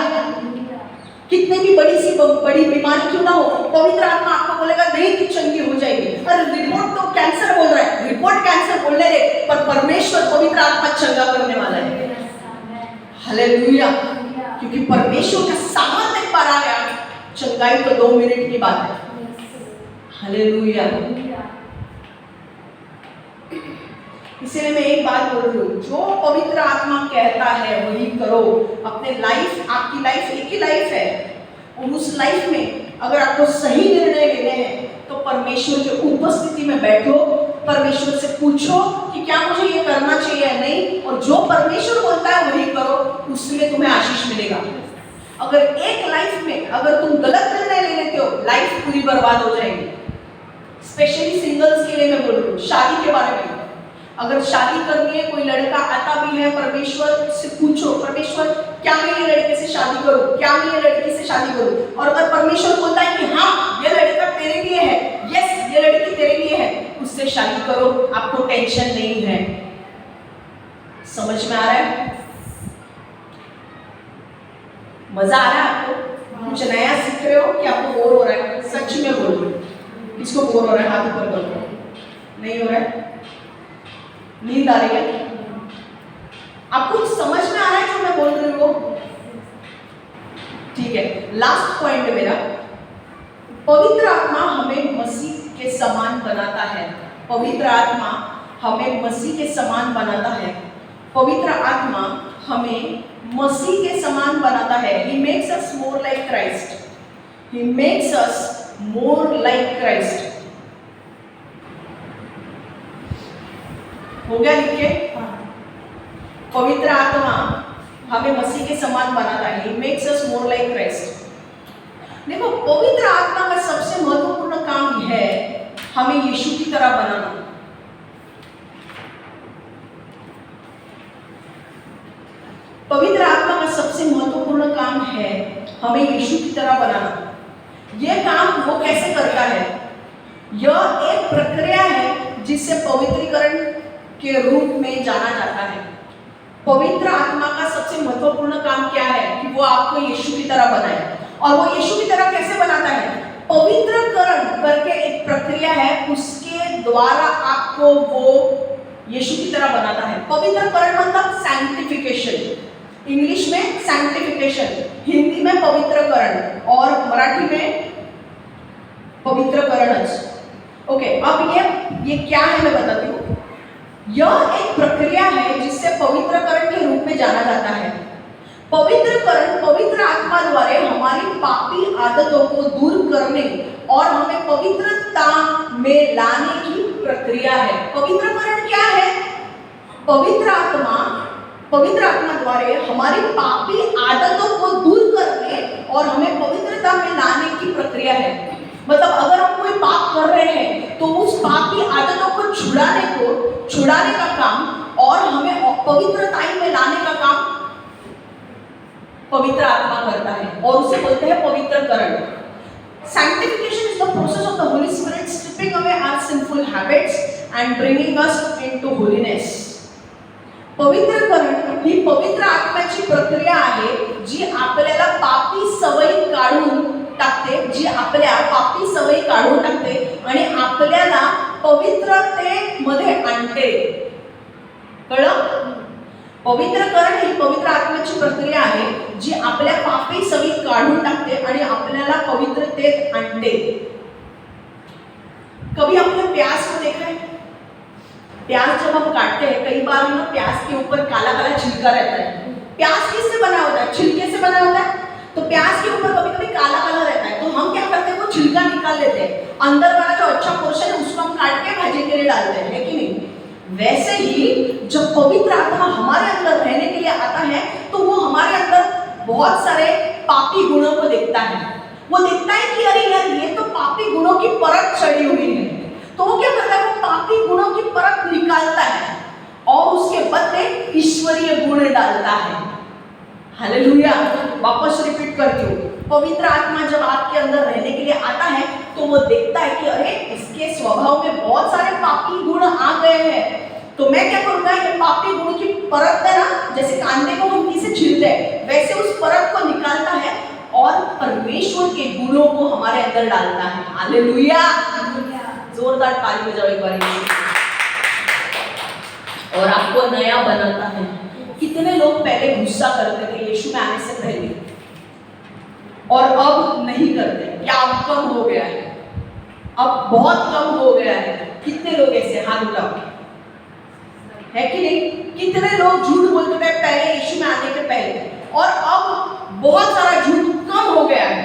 कितनी भी बड़ी बीमारी क्यों ना हो, पवित्र आत्मा आपको बोलेगा नहीं कि चंगी हो जाएगी। अरे रिपोर्ट तो कैंसर बोल रहा है, रिपोर्ट कैंसर बोलने दे, पर परमेश्वर पवित्र आत्मा चंगा करने वाला है। हालेलुया। क्योंकि परमेश्वर का सामर्थ एक बार आ गया, चंगाई तो 2 मिनट की बात है। हालेलुया। इसलिए मैं एक बात बोल रही हूँ, जो पवित्र आत्मा कहता है वही करो। अपने लाइफ, आपकी लाइफ एक ही लाइफ है, और उस लाइफ में अगर आपको सही निर्णय लेने हैं तो परमेश्वर की उपस्थिति में बैठो, परमेश्वर से पूछो कि क्या मुझे ये करना चाहिए या नहीं, और जो परमेश्वर बोलता है वही करो, उसमें तुम्हें आशीष मिलेगा। अगर एक लाइफ में अगर तुम गलत निर्णय ले लेते हो, लाइफ पूरी बर्बाद हो जाएगी। स्पेशली सिंगल्स के लिए मैं बोल रही हूँ, शादी के बारे में। अगर शादी करनी है, कोई लड़का आता भी है, परमेश्वर से पूछो, परमेश्वर क्या मैं ये लड़के से शादी करूं, क्या मैं ये लड़की से शादी करूं, और अगर परमेश्वर बोलता है कि हाँ ये लड़का तेरे लिए है, यस ये लड़की तेरे लिए है, उससे शादी करो, आपको टेंशन नहीं है। समझ में आ रहा है? मजा आ रहा है आपको? कुछ नया सीख रहे हो कि आपको बोर हो रहा है? सच में बोल रही हूं, किसको बोर हो रहा है? हाथ ऊपर करो। नहीं हो रहा है? नींद आ रही है? आपको समझ में आ रहा है जो मैं बोल रही हूँ? ठीक है, लास्ट पॉइंट मेरा, पवित्र आत्मा हमें मसीह के समान बनाता है। पवित्र आत्मा हमें मसीह के समान बनाता है। पवित्र आत्मा हमें मसीह के समान बनाता है। He makes us more like Christ. He makes us more like Christ. हो गया लिख के? पवित्र आत्मा हमें मसीह के समान बनाता है। He makes us more like Christ. देखो, पवित्र आत्मा का सबसे महत्वपूर्ण काम है हमें यीशु की तरह बनाना। पवित्र आत्मा का सबसे महत्वपूर्ण काम है हमें यीशु की तरह बनाना। यह काम वो कैसे करता है? यह एक प्रक्रिया है जिससे पवित्रीकरण के रूप में जाना जाता है। पवित्र आत्मा का सबसे महत्वपूर्ण काम क्या है? कि वो आपको यीशु की तरह बनाए। और वो यीशु की तरह कैसे बनाता है? पवित्रकरण करके एक प्रक्रिया है, उसके द्वारा आपको वो यीशु की तरह बनाता है। पवित्रकरण मतलब सैंक्टिफिकेशन, इंग्लिश में सैंक्टिफिकेशन, हिंदी में पवित्रकरण और मराठी में पवित्रकरण। ओके, अब ये क्या है मैं बताती हूँ। यह एक प्रक्रिया है जिससे पवित्रकरण के रूप में जाना जाता है। पवित्रकरण पवित्र आत्मा द्वारा हमारी पापी आदतों को दूर करने और हमें पवित्रता में लाने की प्रक्रिया है। पवित्रकरण क्या है? पवित्र आत्मा द्वारा हमारी पापी आदतों को दूर करने और हमें पवित्रता में लाने की प्रक्रिया है। मतलब अगर हम कोई पाप कर रहे हैं तो उस पापी आदतों को छुड़ाने का काम और हमें पवित्रता में लाने का काम पवित्र आत्मा करता है, और उसे बोलते हैं पवित्रकरण। Sanctification is the process of the Holy Spirit stripping away our sinful habits and bringing us into holiness. पवित्रकरण ही पवित्र आत्म्याची प्रक्रिया आहे जी आपल्याला पापी सवयी काढून टाकते, जी आपल्या पापी सवयी काढून टाकते आणि आपल्याला पवित्रतेमध्ये आणते. कळलं? पवित्रकरण ही पवित्र आत्म्याची प्रक्रिया आहे जी आपल्या पापी सवयी काढून टाकते आणि आपल्याला पवित्रतेत आणते. कभी आपने प्याज को देखा है? प्याज जब हम काटते हैं, कई बार ना प्याज के ऊपर काला काला छिलका रहता है. प्याज किससे बना होता है? छिलके से बना होता है. तो प्याज के ऊपर कभी कभी काला काला रहता है, तो हम क्या करते हैं, वो छिलका निकाल लेते हैं, अंदर वाला जो अच्छा पोर्शन है उसको हम काट के भाजी के लिए डालते हैं, है कि नहीं? वैसे ही जब पवित्र आत्मा हमारे अंदर रहने के लिए आता है तो वो हमारे अंदर बहुत सारे पापी गुणों को देखता है. वो देखता है कि अरे यार ये तो पापी गुणों की परत चढ़ी हुई है, तो वो क्या करता है, वो पापी गुणों की परत निकालता है और उसके बदले ईश्वरीय गुण डालता है. हालेलुया. वापस रिपीट करती हूँ, पवित्र आत्मा जब आपके अंदर रहने के लिए आता है तो वो देखता है कि अरे इसके स्वभाव में बहुत सारे पापी गुण आ गए हैं, तो मैं क्या करूँगा, ये पापी गुण की परत है ना, जैसे कांदे को हम किसे छीलते हैं वैसे उस परत को निकालता है और परमेश्वर के गुणों को हमारे अंदर डालता है. हालेलुया. जोरदार ताली बजाओ एक बार. और आपको नया बनाता है. कितने लोग पहले गुस्सा करते थे यीशु में आने से पहले और अब नहीं करते, या अब कम हो गया है, अब बहुत कम हो गया है. कितने लोग ऐसे, हाथ उठाओ, है कि नहीं? कितने लोग झूठ बोलते थे पहले यीशु में आने के पहले और अब बहुत सारा झूठ कम हो गया है.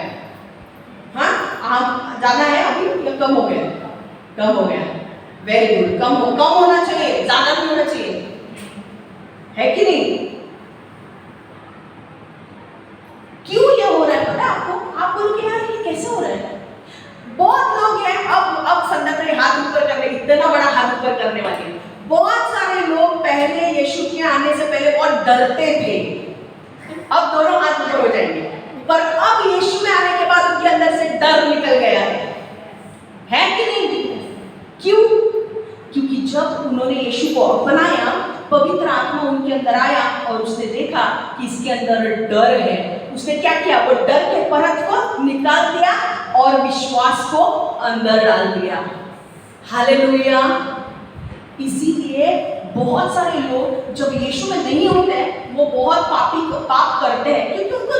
हाँ, आप ज्यादा है अभी या कम हो गया? कम हो गया. Very good. कम होना चाहिए, ज्यादा नहीं होना चाहिए, है कि नहीं? क्यों ये हो रहा है पता है आपको? आप बोलोगे यार ये कैसे हो रहा है? बहुत लोग हैं अब संदर्भ में हाथ ऊपर करने, इतना बड़ा हाथ ऊपर करने वाले. बहुत सारे लोग पहले यीशु के आने से पहले बहुत डरते थे, अब दोनों हाथ ऊपर हो जाएंगे, पर अब यीशु में आने के बाद उनके अंदर से डर निकल गया है कि नहीं? क्यों? क्योंकि जब उन्होंने यीशु को अपनाया, पवित्र आत्मा उनके अंदर आया और उसने देखा कि इसके अंदर डर है. उसने क्या किया, वो डर के परत को निकाल दिया और विश्वास को अंदर डाल दिया. हालेलुया. इसीलिए बहुत सारे लोग जब यीशु में नहीं होते हैं वो बहुत पाप करते हैं, क्योंकि उनको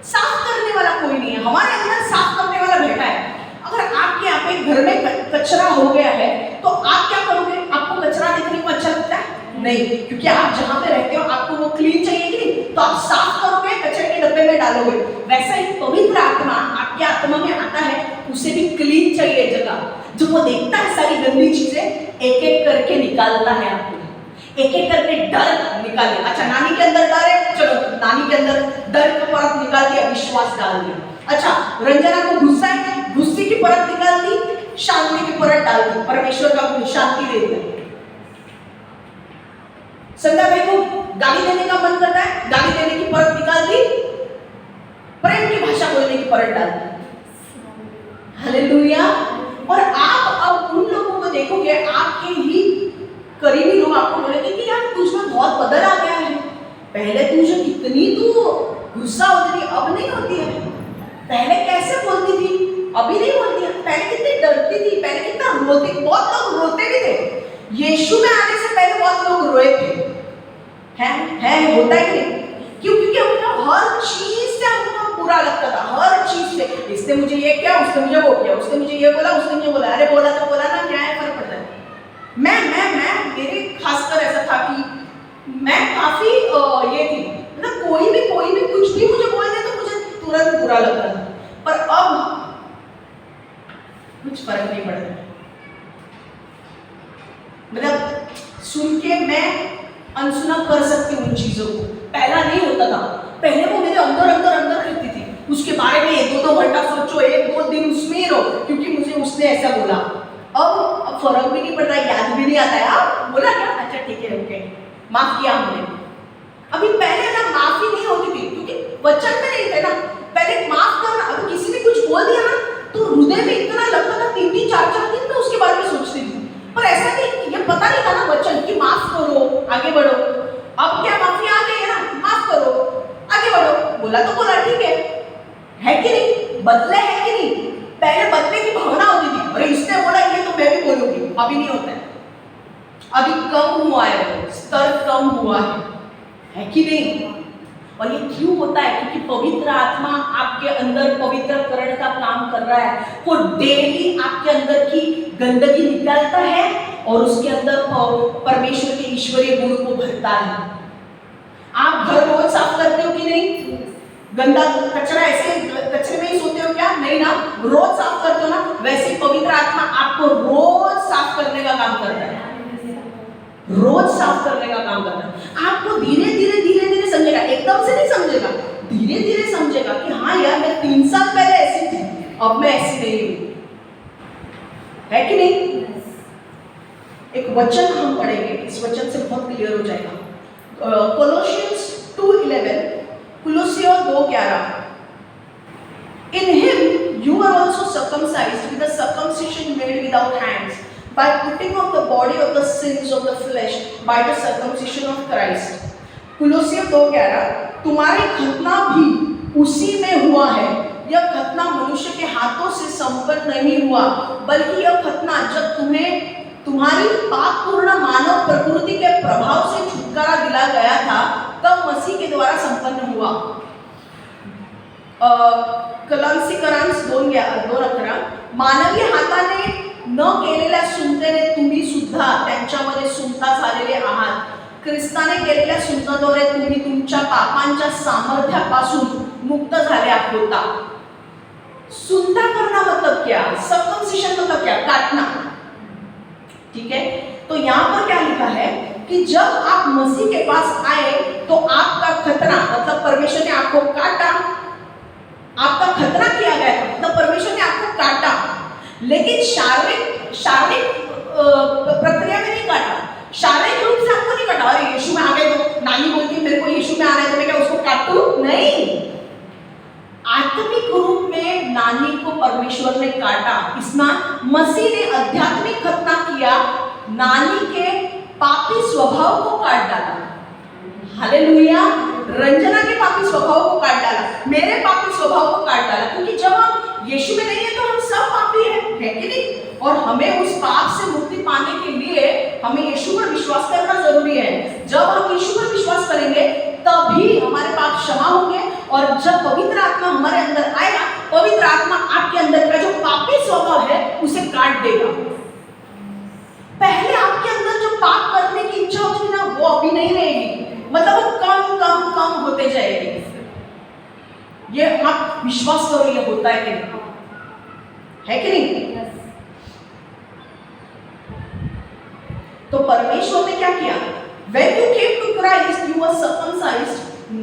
साफ करने वाला कोई नहीं है. हमारे अंदर साफ करने वाला बैठा है. अगर आपके यहाँ पे घर में कचरा हो गया है तो आप क्या करोगे? आपको कचरा देखने को अच्छा लगता है? नहीं, क्योंकि आप जहाँ पे रहते हो आपको वो क्लीन चाहिए कि नहीं, तो आप साफ करोगे, कचरे के डब्बे में डालोगे. वैसा ही पवित्र आत्मा आपके आत्मा में आता है, उसे भी क्लीन चाहिए जगह. जब वो देखता है सारी गंदी चीजें, एक एक करके निकालता है आपको, एक एक करके डर निकाले. अच्छा, नानी के अंदर डर है, चलो नानी के अंदर डर का परत निकाल दिया, विश्वास डाल दिया. अच्छा, रंजना को गुस्सा है, गुस्से की परत निकाल दी, शांति की परत डाल दी, परमेश्वर का गुण शांति देता है. संध्या भाई को गाली देने का मन करता है, गाली देने की परत निकाल दी, प्रेम की भाषा बोलने की परत डाल दी. हालेलुया. और आप अब उन लोगों को देखोगे, आपके ही करीबी लोग आपको बोलेंगे कि यार तुझमें बहुत बदल आ गया है, पहले तुझे कितनी गुस्सा होती थी, अब नहीं होती है. पहले कैसे बोलती थी, अभी नहीं बोलती है. पहले कितनी डरती थी, पहले कितना रोती, बहुत लोग रोते भी थे. यीशु में आने से पहले बहुत लोग रोए थे. है होता है कि नहीं? क्यों? क्योंकि हमको हर चीज से हमको बुरा लगता था, हर चीज से. इसने मुझे ये किया, उसने मुझे वो किया, उसने मुझे ये बोला, उसने मुझे बोला. अरे बोला तो बोला ना, क्या है, फर्क पड़ता है. मैं मेरे खासकर ऐसा था कि मैं काफी ये थी, मतलब कोई भी कुछ भी मुझे बोल दे तो मुझे तुरंत बुरा लगता था. पर अब कुछ फर्क नहीं पड़ता. मतलब सुन के मैं अनसुना कर सकती हूँ उन चीजों को. पहला नहीं होता था, पहले वो मेरे अंदर रहती थी. उसके बारे में 1-2 घंटा सोचो, 1-2 दिन उसमें ही रहो, क्योंकि मुझे उसने ऐसा बोला. अब फर्क भी नहीं पड़ता, याद भी नहीं आता है. आप बोला क्या, अच्छा ठीक है, ओके, माफ किया हमने. अभी पहले ना माफी नहीं होती थी, क्योंकि वचन में नहीं थे ना. पहले माफ करना, अभी किसी ने कुछ बोल दिया ना तो हृदय में इतना लगता था, 3-3, 4-4 दिन में उसके बारे में सोचती थी. पर ऐसा नहीं, ये पता नहीं था ना वचन कि माफ करो, आगे बढ़ो. अब क्या माफी आ गई बदले है कि नहीं? पहले बदले की भावना होती थी, अरे इसने बोला ये तो मैं भी बोलूंगी। अभी नहीं होता है, अभी कम हुआ है, स्तर कम हुआ है कि नहीं? और ये क्यों होता है? क्योंकि पवित्र आत्मा आपके अंदर पवित्रकरण का काम कर रहा है। वो डेली आपके अंदर की गंदगी निकालता है और उसके अंदर परमेश्वर के ईश्वरीय गुण को भरता है। आप घर रोज साफ करते हो कि नहीं? गंदा कचरा ऐसे कचरे में ही सोते हो क्या? नहीं ना, रोज साफ करते हो ना। वैसे पवित्र आत्मा आपको रोज साफ करने का काम करता है, रोज साफ करने का काम करता है। आपको धीरे धीरे धीरे धीरे समझेगा, एकदम से नहीं समझेगा, धीरे धीरे समझेगा कि हाँ यार मैं 3 साल पहले ऐसी थी, अब मैं ऐसी नहीं हूं, है कि नहीं? एक वचन हम पढ़ेंगे, इस वचन से बहुत क्लियर हो जाएगा। कोलोसियंस 2:11, कुलोसियों 2:11, In him you are also circumcised with a circumcision made without hands, by putting off the body of the sins of the flesh by the circumcision of Christ. कुलोसियों 2:11, तुम्हारी खतना भी उसी में हुआ है। यह खतना मनुष्य के हाथों से संपन्न नहीं हुआ, बल्कि यह खतना जब तुम्हें तुम्हारी पापपूर्ण मानव प्रकृति के प्रभाव से छुटकारा दिला गया था, तब मसीह के द्वारा संपन्न हुआ। कलांसिकरांस 2:11, मानवी हाताने न केलेल्या सुंतेने तुम्ही सुद्धा त्यांच्यामध्ये सुंता झालेले आहात। ख्रिस्ताने केलेल्या सुंताद्वारे तुम्ही तुमच्या पापांच्या सामर्थ्यापासून मुक्त झाले होता। सुंता करना मतलब क्या? सर्कमसिशन मतलब क्या? काटना। ठीक है, तो यहाँ पर क्या लिखा है कि जब आप मसीह के पास आए तो आपका खतना मतलब परमेश्वर ने आपको काटा, आपका खतना किया गया था, मतलब परमेश्वर ने आपको काटा, लेकिन शारीरिक प्रक्रिया में नहीं काटा, शारीरिक रूप से आपको नहीं काटा। अरे यीशु में आ गए तो नानी बोलती है मेरे को यीशु में आना है तो मैं क्या उसको काटूं? नहीं, आत्मिक रूप में नानी को परमेश्वर ने काटा। इसमें मसीह ने आध्यात्मिक खतना किया, नानी के पापी स्वभाव को काट डाला। हालेलुया, रंजना के पापी स्वभाव को काट डाला, मेरे पापी स्वभाव को काट डाला। क्योंकि जब हम यीशु में नहीं है तो हम सब पापी हैं, है कि नहीं? और हमें उस पाप से मुक्ति पाने के लिए हमें यीशु पर विश्वास करना जरूरी है। जब हम यीशु पर विश्वास करेंगे तभी हमारे पाप क्षमा होंगे, और जब पवित्र आत्मा हमारे अंदर आएगा, पवित्र आत्मा आपके अंदर का जो पापी स्वभाव है उसे काट देगा। पहले आपके अंदर जो पाप करने की इच्छा होती थी ना, वो अभी नहीं रहेगी, मतलब वो कम कम कम होते जाएगी। ये आप विश्वास करो, ये होता है कि नहीं? है कि नहीं? तो परमेश्वर ने क्या किया? When you came to Christ, you were circumcised,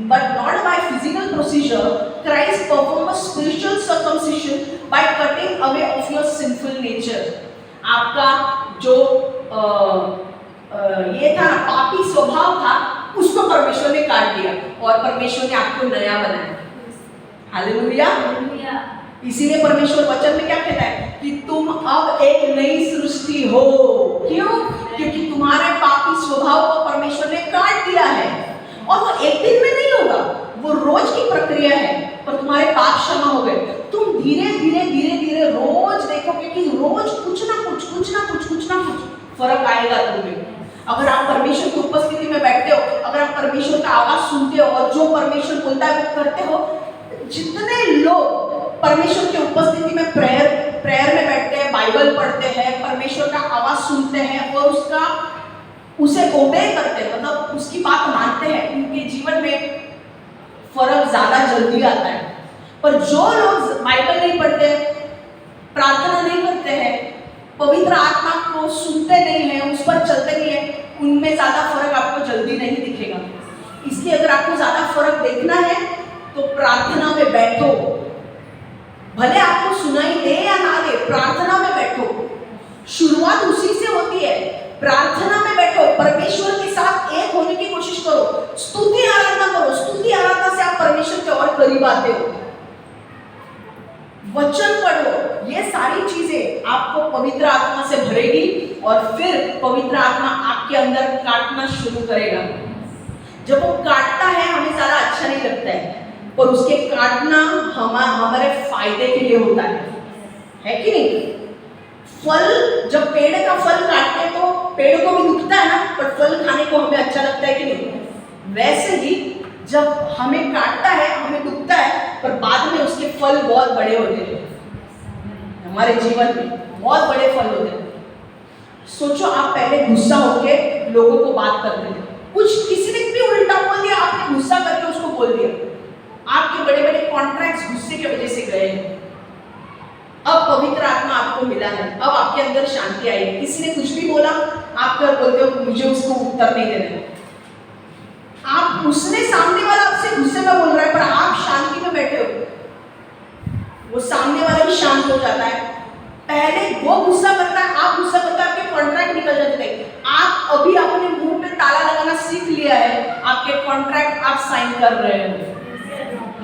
but not by physical procedure. Christ performed a spiritual circumcision by cutting away of your sinful nature. आपका जो ये था ना, पापी स्वभाव था, उसको परमेश्वर ने काट दिया और परमेश्वर ने आपको नया बनाया। हालेलुया। इसीलिए परमेश्वर वचन में क्या कहता है कि तुम अब एक नई सृष्टि हो। क्यों? क्योंकि तुम्हारे पापी स्वभाव को परमेश्वर ने काट दिया है, और वो एक दिन में नहीं होगा, वो रोज की प्रक्रिया है। पर तुम्हारे पाप क्षमा हो गए, तुम धीरे धीरे धीरे धीरे रोज देखोगे कि रोज कुछ ना कुछ फर्क आएगा तुम्हें। अगर आप परमेश्वर की उपस्थिति में बैठते हो, अगर आप परमेश्वर का आवाज सुनते हो और जो परमेश्वर बोलता है वो करते हो, जितने लोग परमेश्वर की उपस्थिति में प्रेयर में बैठते हैं, बाइबल पढ़ते हैं, परमेश्वर का आवाज सुनते हैं और उसे ओबे करते हैं, मतलब उसकी बात मानते हैं, उनके जीवन में फर्क ज्यादा जल्दी आता है। पर जो लोग बाइबल नहीं पढ़ते, प्रार्थना नहीं करते हैं, पवित्र आत्मा को सुनते नहीं है, उस पर चलते नहीं है, उनमें ज्यादा फर्क आपको जल्दी नहीं दिखेगा। इसलिए अगर आपको ज्यादा फर्क देखना है तो प्रार्थना में बैठो, भले आपको सुनाई दे या ना दे, प्रार्थना में बैठो। शुरुआत उसी से होती है, प्रार्थना में बैठो, परमेश्वर के साथ एक होने की कोशिश करो, स्तुति आराधना करो। स्तुति आराधना से आप परमेश्वर के और करीब आते हो। वचन पढ़ो, ये सारी चीजें आपको पवित्र आत्मा से भरेगी और फिर पवित्र आत्मा आपके अंदर काटना शुरू करेगा। जब वो काटता है हमें ज्यादा अच्छा नहीं लगता है। और उसके काटना हमारे फायदे के लिए होता है कि नहीं? फल, जब पेड़ का फल काटते हैं तो पेड़ को भी दुखता है ना, पर फल खाने को हमें अच्छा लगता है कि नहीं? वैसे ही जब हमें काटता है हमें दुखता है, पर बाद में उसके फल बहुत बड़े होते हैं, हमारे जीवन में बहुत बड़े फल होते हैं। सोचो, आप पहले गुस्सा होके लोगों को बात करते थे, कुछ किसी ने भी उल्टा बोल दिया, आपने गुस्सा करके उसको बोल दिया, आपके बड़े बड़े कॉन्ट्रैक्ट्स गुस्से की वजह से गए हैं। अब पवित्र आत्मा आपको मिला है, अब आपके अंदर शांति आई है। किसी ने कुछ भी बोला, आप क्या बोलते हो, मुझे उसको उत्तर नहीं देना। आप, उसने, सामने वाला आपसे गुस्से में बोल रहा है, पर आप शांति में बैठे हो, वो सामने वाला भी शांत हो जाता है। पहले वो गुस्सा करता है, आप गुस्सा करते, आपके कॉन्ट्रैक्ट निकल जाते थे। आप अभी अपने मुंह पे ताला लगाना सीख लिया है, आपके कॉन्ट्रैक्ट आप साइन कर रहे हो।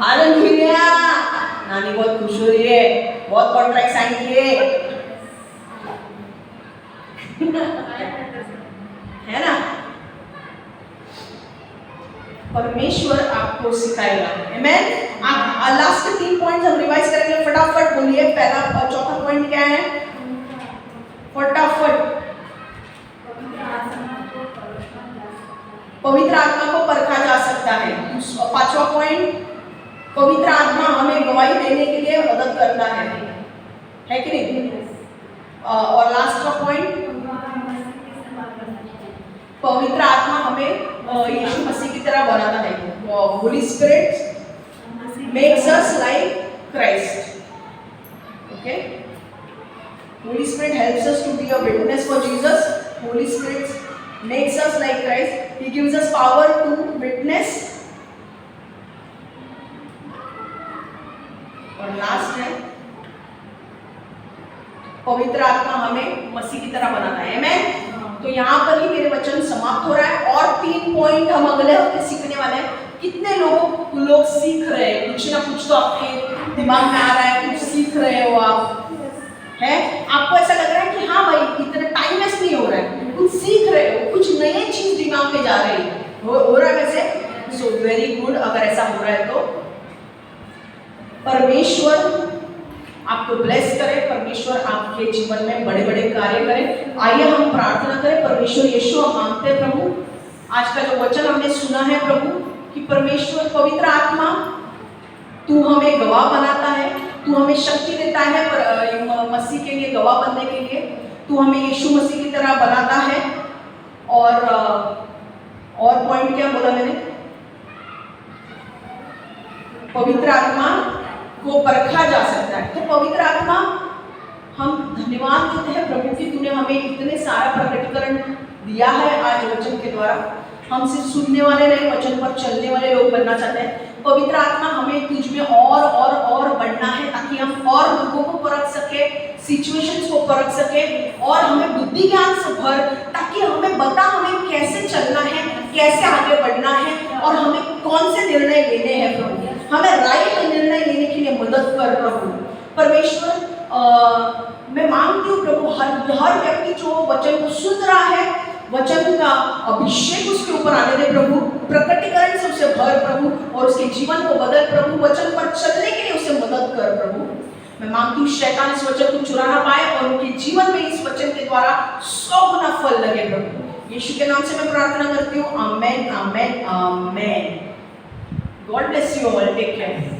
हालेलुया! नानी बहुत खुश हो रही है, बहुत कॉन्ट्रैक्ट साइन किए है ना? परमेश्वर आपको सिखाएगा। आमेन। आप लास्ट 3 पॉइंट्स हम रिवाइज करेंगे, फटाफट बोलिए। पहला और चौथा पॉइंट क्या है? फटाफट। पवित्र आत्मा को परखा जा सकता है। पांचवा पॉइंट, पवित्र आत्मा हमें गवाही देने के लिए मदद करता है कि नहीं? और लास्ट का पॉइंट, पवित्र आत्मा हमें यीशु मसीह की तरह बनाता है। Holy Spirit makes us like Christ. Okay, Holy Spirit helps us to be a witness for Jesus. Holy Spirit makes us like Christ. He gives us power to witness. और लास्ट है, पवित्र आत्मा हमें मसीह की तरह बनाता है। आमेन। तो यहाँ पर ही मेरे वचन समाप्त हो रहा है, और 3 पॉइंट हम अगले हफ्ते सीखने वाले हैं। कितने लोग सीख रहे हैं, कुछ ना कुछ तो आपके दिमाग में आ रहा है, कुछ सीख रहे हो आप, है? आपको ऐसा लग रहा है कि हाँ भाई, इतना टाइम वेस्ट नहीं हो रहा है, कुछ सीख रहे हो, कुछ नए चीज दिमाग में जा रही है, हो रहा है वैसे। सो वेरी गुड, अगर ऐसा हो रहा है तो परमेश्वर आपको ब्लेस करे, परमेश्वर आपके जीवन में बड़े बड़े कार्य करे। आइए हम प्रार्थना करें। परमेश्वर यीशु, हम मांगते हैं प्रभु, आज का जो वचन हमने सुना है प्रभु, कि परमेश्वर पवित्र आत्मा तू हमें गवाह बनाता है, तू हमें शक्ति देता है मसीह के लिए गवाह बनने के लिए, तू हमें यीशु मसीह की तरह बनाता है। और पॉइंट क्या बोला मैंने? पवित्र आत्मा को परखा जा सकता है। तो पवित्र आत्मा, हम धन्यवाद देते हैं प्रभु कि तूने हमें इतने सारा प्रकटीकरण दिया है आज वचन के द्वारा। हम सिर्फ सुनने वाले नहीं, वचन पर चलने वाले लोग बनना चाहते हैं। पवित्र आत्मा, हमें तुझ में और बढ़ना है, ताकि हम और लोगों को परख सके, सिचुएशंस को परख सके, और हमें बुद्धि ज्ञान से भर, ताकि हमें बता हमें कैसे चलना है, कैसे आगे बढ़ना है, और हमें कौन से निर्णय लेने हैं प्रभु। हमें राइट निर्णय लेने के लिए मदद कर प्रभु। परमेश्वर, मैं मांगती हूँ प्रभु, हर व्यक्ति जो वचन को सुन रहा है, वचन का अभिषेक उसके ऊपर आने दे प्रभु, प्रकटीकरण से उसे भर प्रभु, और उसके जीवन को बदल प्रभु, वचन पर चलने के लिए उसे मदद कर प्रभु। मैं मांगती हूँ शैतान इस वचन को चुरा ना पाए, और उनके जीवन में इस वचन के द्वारा 100 गुना फल लगे प्रभु। यीशु के नाम से मैं प्रार्थना करती हूँ। Amen, amen, amen. God bless you all, take care.